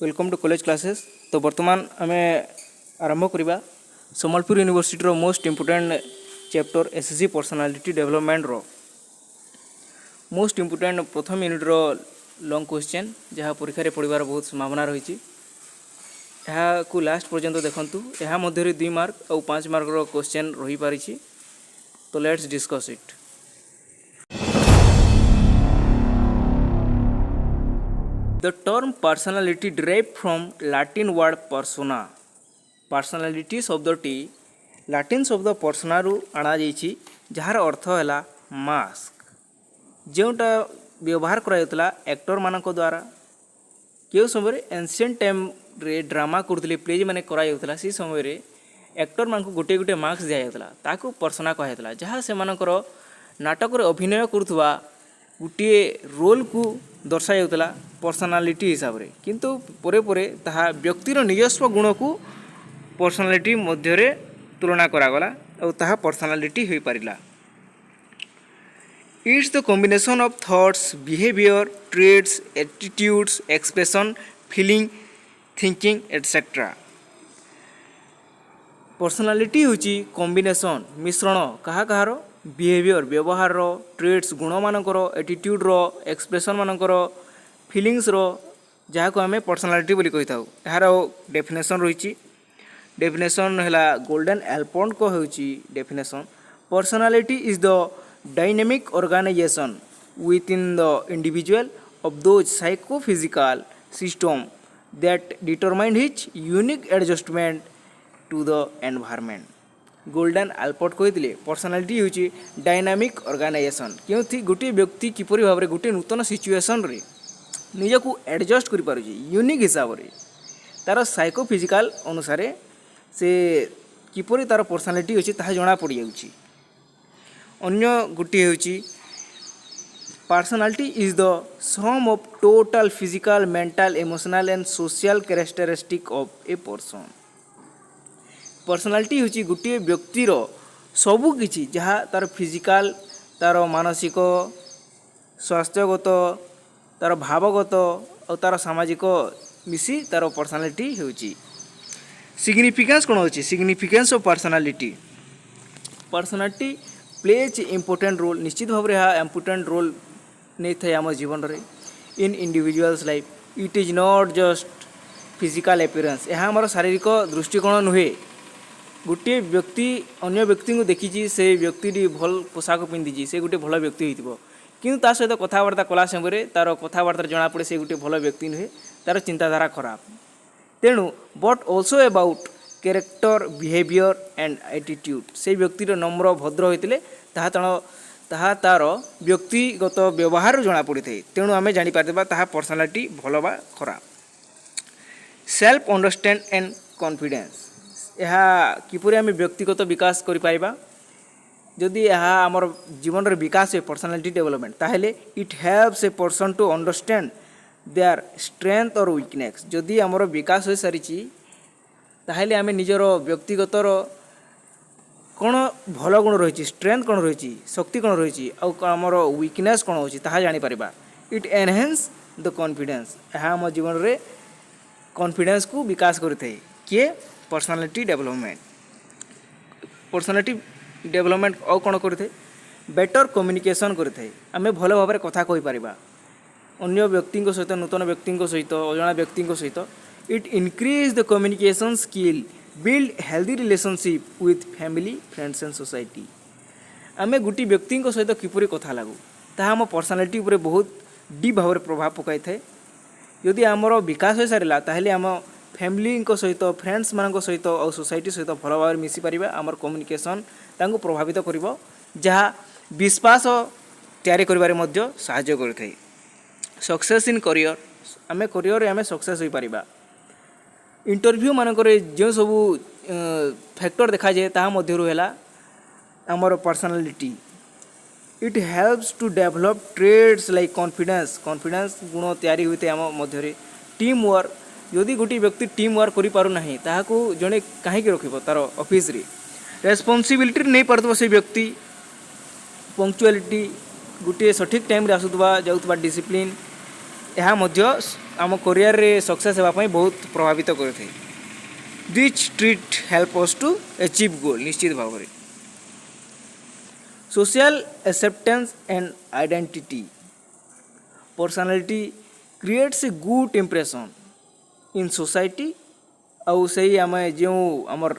Welcome to college classes. तो बर्तमान आम आरंभ करवा Sambalpur university most important chapter SSC personality development most important प्रथम यूनिट लॉन्ग क्वेश्चन जहाँ परीक्षा पढ़ार बहुत संभावना रही को लास्ट पर्यंत देखु। यह मध्य 2 मार्क और 5 मार्क क्वेश्चन रही पारी। तो let's discuss it. The term personality derived from Latin word persona. Personality शब्दटी लाटिन शब्द persona रु आना जाइछि जार अर्थ है मास्क, जोटा व्यवहार करा एक्टर मानक द्वारा केउ समय एंशिएंट टाइम रे ड्रामा करथिले प्लेज माने करा से समय रे एक्टर मानक गोटे गोटे मार्क्स दिया जाता ताकू पर्सना कहला जहाँ से मानकर नाटक रे अभिनय करुवा गोटे रोल को दर्शा जाता पर्सनालिटी हिसाब रे, किंतु परे परे ताहा व्यक्तिर निजस्व गुण को पर्सनालिटी मध्य रे तुलना करागला और ताहा पर्सनालिटी हो पारिला। It's the combination of thoughts, behaviour, traits, attitudes, expression, feeling, thinking etcetera. Personality होची कॉम्बिनेशन मिश्रण कहा कहार बिहेवियर व्यवहार, ट्रेड्स गुण मानकर, एटीट्यूड रो, एक्सप्रेशन मानकर, फिलिंग्स रो जहाँ को आम पर्सनालिटी बोली कही था। यार डेफिनेशन रही डेफिनेशन है गोल्डन एल्पोर्ट को होची definition personality is the dynamic organization within the individual of those psychophysical system that determine his unique adjustment to the environment. Gordon Allport कहते पर्सनालिटी होची डायनामिक ऑर्गेनाइजेशन क्योंकि गोटे व्यक्ति किपरि भाव में गोटे नूतन सिचुएसन रे निजको एडजस्ट कर पारुछि यूनिक हिसाब रे तार साइकोफिजिकल अनुसार से किपरि तार पर्सनालिटी अछि ताहा जणा पड़ी जाउछि। अन्य गोटे होछि personality is the sum of total physical, mental, emotional and social characteristic of a person. Personality होछि गोटे व्यक्तिर सबु किछि जहाँ तार फिजिकल, तार मानसिक, स्वास्थ्यगत, तार भावगत और तार सामाजिक मिसी तार पर्सनालिटी होछि। सिग्निफिकेंस कौन होछि? Significance of personality plays important role निश्चित भाव में इम्पोर्टेंट रोल नहीं था आम जीवन रे in individual's life. It is not just physical appearance, यह आम शारीरिक दृष्टिकोण नुहे। गोटे व्यक्ति अन्य व्यक्ति को देखी से व्यक्ति भल पोशाक पिंधि से गोटे भल व्यक्ति हो, किंतु ता सहित कथबार्ता कला समय तार कथबार्ता जना पड़े से गोटे भल व्यक्ति नुहे, तार चिंताधारा खराब। तेणु but also about character, behaviour and attitude. से व्यक्तिर नम्र भद्र होते ताहा तार व्यक्तिगत व्यवहार जना पड़ी थे। तेणु आम जापर ताहा पर्सनालिटी भल बा खराब। सेल्फ अंडरस्टैंड एंड कॉन्फिडेंस यह किपरि आम व्यक्तिगत विकास करिपारिबा जदि यह आमर जीवन रे विकास है पर्सनालिटी डेवलपमेंट ताहेले it helps a person to understand their strength और वीकनेस। जदि आमर विकास हो सारी ताहेले आम निजर व्यक्तिगतर कौन भल गुण रही, स्ट्रेंथ कौन रही, शक्ति कौन रही और आमर वीकनेस कौन होची ताहा जानि परिबा। इट एनहेंस द कॉन्फिडेंस, यह आम जीवन रे कॉन्फिडेंस को विकास करिथाय किए पर्सनालिटी डेवलपमेंट। पर्सनालिटी डेवलपमेंट और कौन करें बेटर कम्युनिकेशन करें आम भल भाव में कथा कही पारिबा अन्य व्यक्ति सहित, नूतन व्यक्ति सहित, अजणा व्यक्ति सहित। It increase the communication skill, build healthy relationship with family, friends and society. आम गोटे व्यक्ति सहित किपरि कथा लागू ताहा आम पर्सनालिटी उपरे बहुत डीप भाव में प्रभाव पकाई थाए। यदि आमर विकास हो सारा ताहेले आम फैमिली सहित, फ्रेंड्स मान सहित और सोसाइटी सहित भल भाव में मिसी पारिबा। आमर कम्युनिकेशन तांको प्रभावित करिवो जहाँ विश्वास तैयारी करिबारे मध्य सहायता करिथाय। सक्सेस इन करियर, आम करियर रे आम सक्सेस होई पारिबा। इंटरव्यू मानकर जो सबू फैक्टर देखा जाए ताहा मध्यरु हैला आमर personality. It helps to develop traits like confidence गुण तैयारी होते आम मध्य। टीम वर्क, यदि गोटे व्यक्ति टीम वर्क करि पारु नाही ताहाकू जणे काहे रखिबो तार ऑफिस रे। रेस्पॉन्सिबिलिटी नहीं पारथबो से व्यक्ति, पंक्चुअलिटी गोटे सठिक टाइम रे आसुथबा जाउथबा, डिसिप्लिन, यह आम करियर रे सक्सेस होगा बहुत प्रभावित करते। This trait help us to achieve goal निश्चित भाव में। Social acceptance and identity personality creates a good impression in society आउ सही आम जो आमर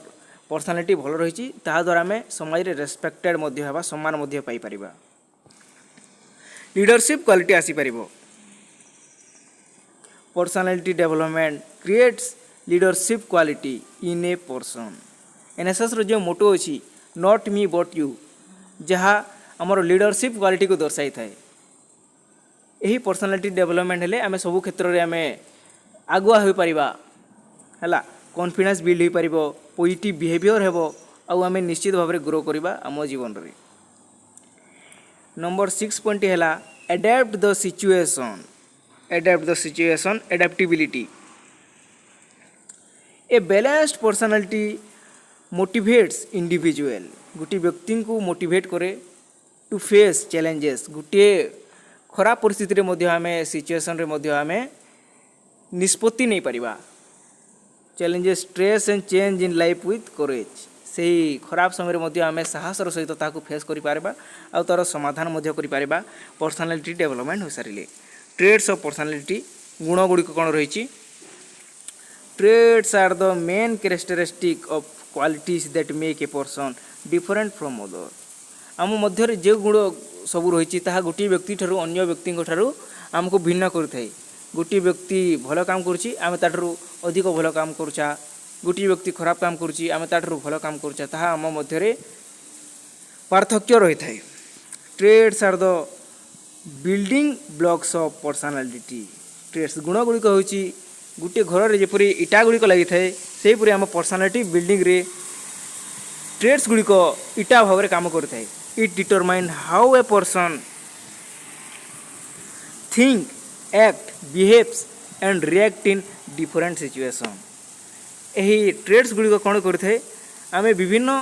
पर्सनालिटी भल रही द्वारा आम समाज में रेस्पेक्टेड होगा सम्मान पाइपर। लीडरशिप क्वालिटी आसीपर। Personality development creates leadership quality in a person. NSS रो जो मोटो अच्छी नॉट मी बट यू जहाँ आमर लीडरशिप क्वालिटी को दर्शाई थाए। यही पर्सनालिटी डेवलपमेंट हेले आम सबू क्षेत्र में आम आगुआ हो पारिबा है। कॉन्फिडेंस बिल्ड हो पारिबो, पॉजिटिव बिहेवियर हेबो आउ आम निश्चित भाव में ग्रो करबा आम जीवन रे। नंबर 6 पॉइंट है adapt the situation. Adapt the situation adaptability. A balanced personality motivates individual. गोटे व्यक्ति को मोटिवेट करे टू फेस चैलेंजेस। गोटे खराब परिस्थिति में आम सिचुएशन रे आम निष्पत्ति नहीं Paribas. Challenges stress and change in life with करेज। से खराब समय में आम साहसर सहित ताकू फेस करें आउ तार समाधान करें। पर्सनालिटी डेवलपमेंट हो सारे। ट्रेड्स ऑफ पर्सनालिटी गुण गुड़िक कौन रही। Traits are the main characteristic of qualities that make a person different from other. आम मध्य जो गुण सब रही गोटे व्यक्ति ठारू अन्य व्यक्ति ठारू आमको भिन्न करथाय। गोटे व्यक्ति भल काम करुच्ची आम ताठू अधिक भल काम करुचा। गोटे व्यक्ति खराब काम करुच्ची आम ताठू भल काम करुचा। ताहा आम मध्य पार्थक्य रही थाए। Traits are the building blocks of personality. Traits गुण गुड़िक होची गोटे घर में जपरी इटा गुड़िक लगी थाए सेहीपरि आम पर्सनालिटी बिल्डिंग रे ट्रेड्स गुड़िक इटा भाव में काम करता है। It determine how a person think act behaves and react in different situation. यही ट्रेड्स गुड़िक कौन करते आम विभिन्न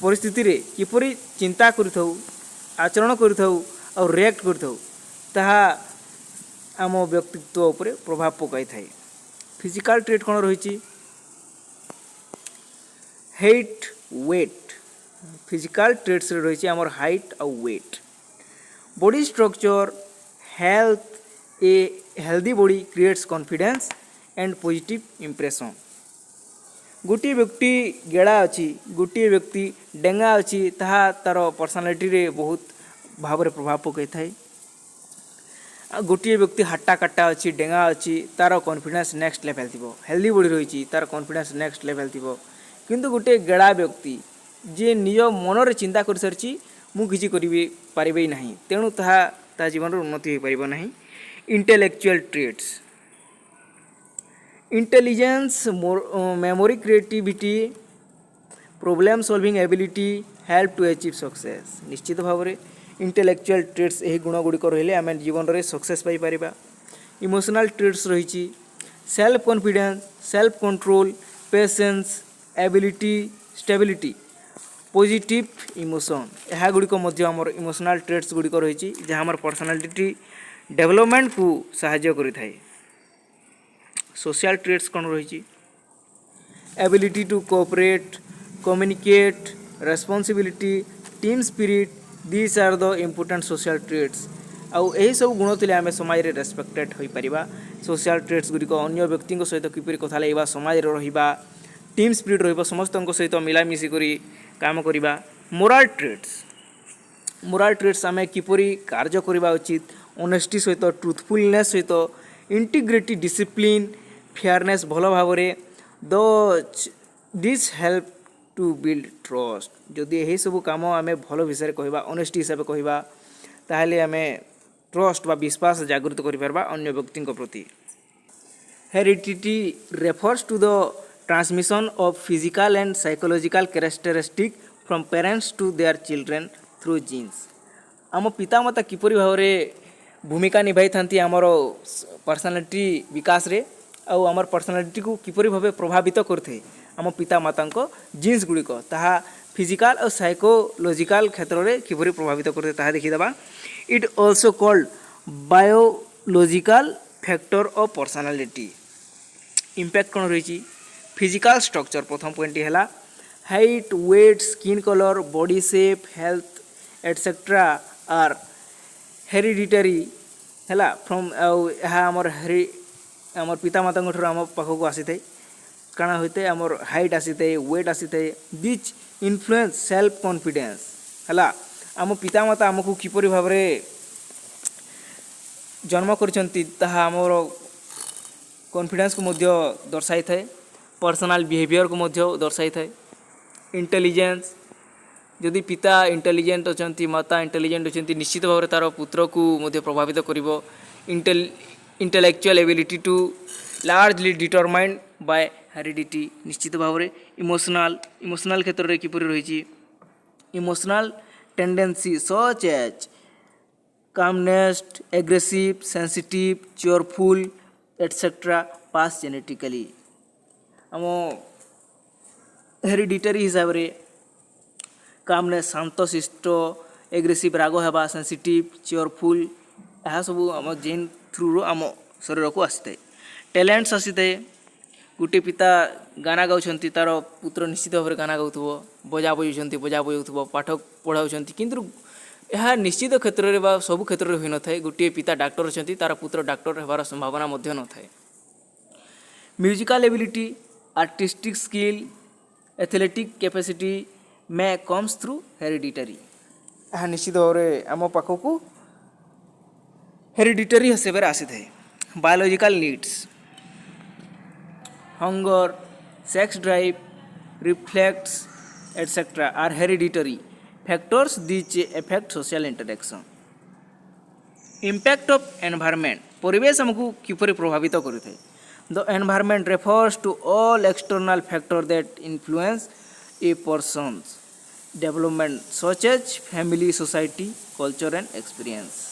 परिस्थिति रे किपरि चिंता करूँ आचरण करूँ और रिएक्ट करूँ ताहा आम व्यक्तित्व उपरे प्रभाव पकाई थाए। फिजिकल ट्रेट कौन रही। Height weight. फिजिकल ट्रेट्स रही आमर हाइट और weight. Body structure health. A healthy body creates confidence and positive impression. गोटे व्यक्ति गेड़ा अच्छी गोटे व्यक्ति डेंगा अच्छी ताहा तार पर्सनालिटी रे बहुत भाव में प्रभाव पकई थाए। गोटे व्यक्ति हाटा काटा अच्छी डेंगा अच्छी तार कॉन्फिडेंस नेक्स्ट लेवल थी। हेल्दी बॉडी रही तार कॉन्फिडेंस नेक्स्ट लेवल थी। किंतु गोटे गेड़ा व्यक्ति जे निज मनरे चिंता कर सारी मु किसी पारिबे नहीं तेणु ता जीवन उन्नति हो पारिबो नहीं। Intellectual traits intelligence memory creativity problem solving ability help to achieve success. निश्चित भाव में इंटेलेक्चुअल ट्रेट्स यही गुण गुड़िक रही आम जीवन में सक्सेस पाइपर। इमोशनल ट्रेट्स रही self confidence self control patience ability stability positive emotion. यह गुड़िक आमर इमोशनल ट्रेट्स गुड़िक रही जहाँ आम पर्सनालिटी डेवलपमेंट को साहाय्य करें। सोशल ट्रेट्स कौन रही ability to cooperate communicate responsibility team spirit. This are the important social traits. आउ यही सब गुण थे आम समाज में रेस्पेक्टेड हो पारिबा। सोशल ट्रेट्स गुड़िक अन्य व्यक्ति सहित किपरि कथा लैबा समाज रहिबा टीम स्पिरिट रहिबा समस्त सहित मिलामिशी करी काम करिबा। मोराल ट्रेट्स आम किपरि कार्य करबा उचित ऑनेस्टी सहित ट्रुथफुलनेस सहित इंटीग्रिटी डिसिप्लिन फेयरनेस भल भाव में this help to build trust. जदि यही सब काम आम भल विषय कहवा ऑनेस्टी हिसाब से कहवा ताहले आम ट्रस्ट बा विश्वास जागृत करिपारबा अन्य व्यक्ति प्रति। Heredity refers to the transmission of physical and psychological characteristic from parents to their children through genes. आम पितामाता किपरि भाव में भूमिका निभाई थांती आमर पर्सनालिटी विकास रे आउ आमर पर्सनालिटी को किपरि भाव प्रभावित करथे आम पितामाता जीन्स गुड़िक ताहा फिजिकल और साइकोलॉजिकल क्षेत्र में किपरि प्रभावित करथे ताहा देखिदेबा। It also called biological factor of personality impact कौन रही फिजिकल स्ट्रक्चर प्रथम पॉइंट है height weight skin colour body shape health etcetera are hereditary है फ्रॉम आमर आमर पितामाता आम पाखक आसी थे काଣା होते आमर हाइट आसी थे वेट आसी थे दिच इन्फ्लुएंस सेल्फ कॉन्फिडेंस है आम पितामाता आमको किपरि भाव जन्म करछंती ताहा आमर कॉन्फिडेंस को मध्य दर्शाई थाए पर्सनल बिहेवियर को मध्य दर्शाई थाए इंटेलिजेंस जदि पिता इंटेलिजेंट अच्छा माता इंटेलिजेंट अच्छा निश्चित भाव में तार पुत्र को मध्य प्रभावित करिवो intellectual ability to largely determined by heredity निश्चित भाव में इमोशनल क्षेत्र में किपरि रही emotional tendency such as calmness aggressive sensitive cheerful etc pass genetically आम हेरिडिटरी हिसाब से calmness शांत शिष्ट एग्रेसिव राग हेबा सेंसिटिव चेयरफुल यह सब आम जेन थ्रु आम शरीर को आसी थाए टैलेंट्स आसी थाए गोटे पिता गाना गाउछंती तार पुत्र निश्चित भाव में गाना गाउथबो बजा बजाउथबो पाठ पढ़ाउछंती किंतु यह निश्चित क्षेत्र में सबु क्षेत्र में होन था गोटे पिता डाक्टर अच्छा तार पुत्र डाक्टर होबार संभावना न थाए musical ability artistic skill athletic capacity may comes through hereditary यह निश्चित भाव में आम पाखक हेरिडिटरी हिसाब से आसी थाए biological needs hunger sex drive reflex etcetera are hereditary factors which affect social interaction impact of environment परिवेश हमको किपरि प्रभावित करिथे the environment refers to all external factors that influence a person's development such as family society culture and experience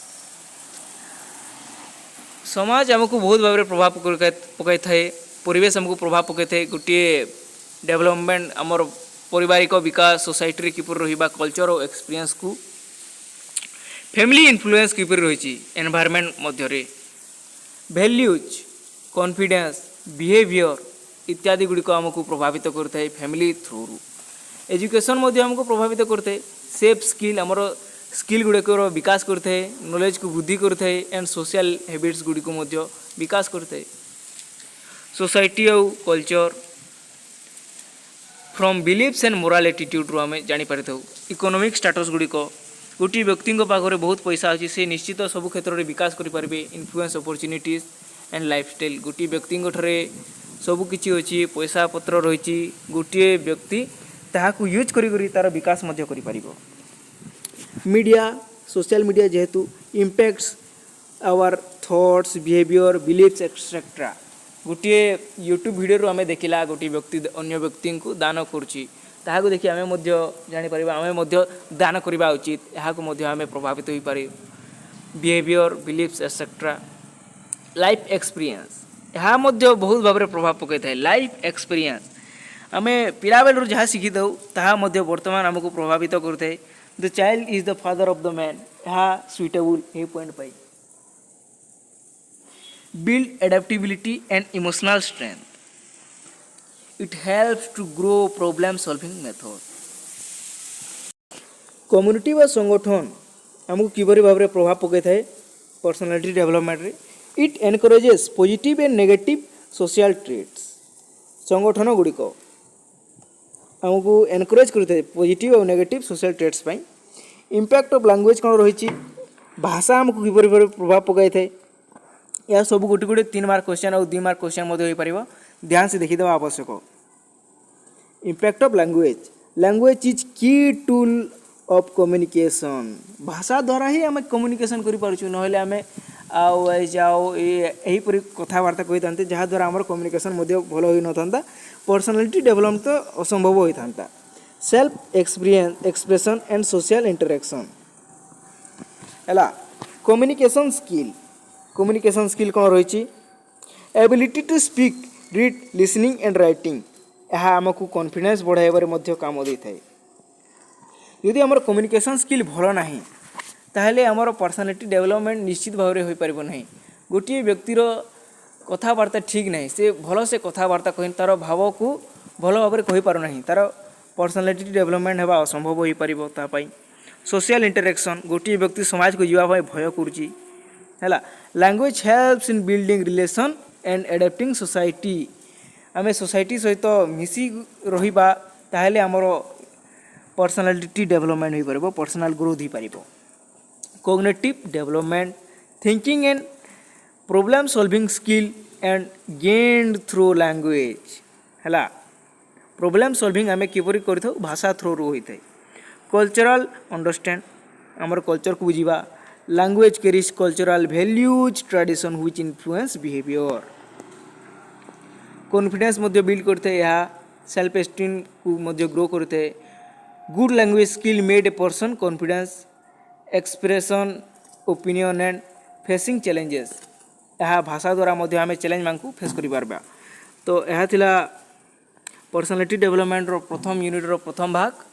समाज हमको बहुत भाव में प्रभाव पकाई थाए परिवेश हमको प्रभाव पकाई थाए गोटे डेवलपमेंट आमर पारिवारिक विकास सोसाइटी किपर रहा कल्चर और एक्सपीरियंस को फैमिली इन्फ्लुएंस किपर रही एनवायरनमेंट मध्य वैल्यूज कॉन्फिडेंस बिहेवियर इत्यादि गुड़िक आमको प्रभावित करता है फैमिली थ्रू एजुकेशन मध्य हमको प्रभावित करता है सेफ स्किल आमर स्किल गुड़िक विकास करता है नॉलेज को वृद्धि करता है एंड सोशल हैबिट्स गुड़िक मध्य विकास करता है सोसाइटी और culture from beliefs and morale attitude रू आम जापर इकोनॉमिक स्टेटस गुड़िक गोटे व्यक्ति पाखे बहुत पैसा अच्छी से निश्चित सब क्षेत्र में विकास करेंगे इन्फ्लुएंस अपॉर्चुनिटीज एंड लाइफस्टाइल गोटे व्यक्ति सबकि अच्छी पैसा पत्र रही गोटे व्यक्ति ताकू यूज कर विकास कर मीडिया सोशल मीडिया जेहेतु impacts our thoughts behaviour beliefs etcetera गोटे यूट्यूब वीडियो आम देखला गोटे व्यक्ति अन्य व्यक्ति को दान करुच्ची ताकू देखिए आम जापर आम दान करवा उचित यहाँ आम प्रभावित हो पारे behaviour beliefs etcetera life experience यहाँ बहुत भाव में प्रभाव पकई था लाइफ एक्सपीरियंस आम पिला बेलू जहाँ शिखी था ताहा बर्तमान आमको प्रभावित करता है the child is the father of the man यहाँ सुइटेबल ये point pi build adaptability and emotional strength. It helps to grow problem solving method. Community व संगठन आमको किपरि भाव में प्रभाव पकई थाए पर्सनालिटी डेवलपमेंट रे it encourages positive and negative social traits संगठन गुड़िक आमको एनकरेज करते पॉजिटिव और negative social traits pi impact of language कौन रही भाषा आमको किपरि भाव प्रभाव पकई थाए यह सब गोटे गोटे 3 मार्क क्वेश्चन और 2 मार्क क्वेश्चन हो पार ध्यान से देखीदे आवश्यक impact of language language is की टूल ऑफ कम्युनिकेशन भाषा द्वारा ही आम कम्युनिकेशन करूँ ना आम आओ जाओ यहीपरी कथबार्ता कही था जहाद्वारा आम कम्युनिकेशन भल हो न था पर्सनालिटी डेवलपमेंट तो असंभव होता था self experience expression and social interaction है कम्युनिकेशन स्किल कौन रही ability to speak read listening and writing यह आमको कॉन्फिडेंस बढ़ाइबार काम दे थाए यदि आमर कम्युनिकेशन स्किल भल ना ताहले आमर पर्सनालिटी डेवलपमेंट निश्चित भाव में हो पार ना गोटे व्यक्तिर कथबार्ता ठीक नहीं से भल से कथबार्ता कह तार भाव को भल भाव कही पार ना तार पर्सनालीटी डेवलपमेंट होगा असंभव हो पार तापाई सोशल इंटरेक्शन गोटे व्यक्ति समाज को जावाई भय करुच्ची है language helps in building relation and adapting society आम सोसाइटी सहित मिसी रहिबा ताहेले हमर पर्सनालीटी डेवलपमेंट हो पार पर्सनाल ग्रोथ हो पार cognitive development thinking and problem solving skill and gained through language है प्रॉब्लम सॉल्विंग आम किपरि कर भाषा थ्रू होता है कल्चरल अंडरस्टैंड आमर कल्चर को बुझा language carries cultural values tradition which influence behaviour confidence build करते हैं सेल्फ एस्टीम को ग्रो करते good language skill made a person confidence expression opinion and facing challenges यह भाषा द्वारा आम चैलेंज मान को फेस कर तो यह थिला पर्सनालिटी डेवलपमेंट प्रथम यूनिट प्रथम भाग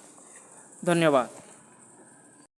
धन्यवाद।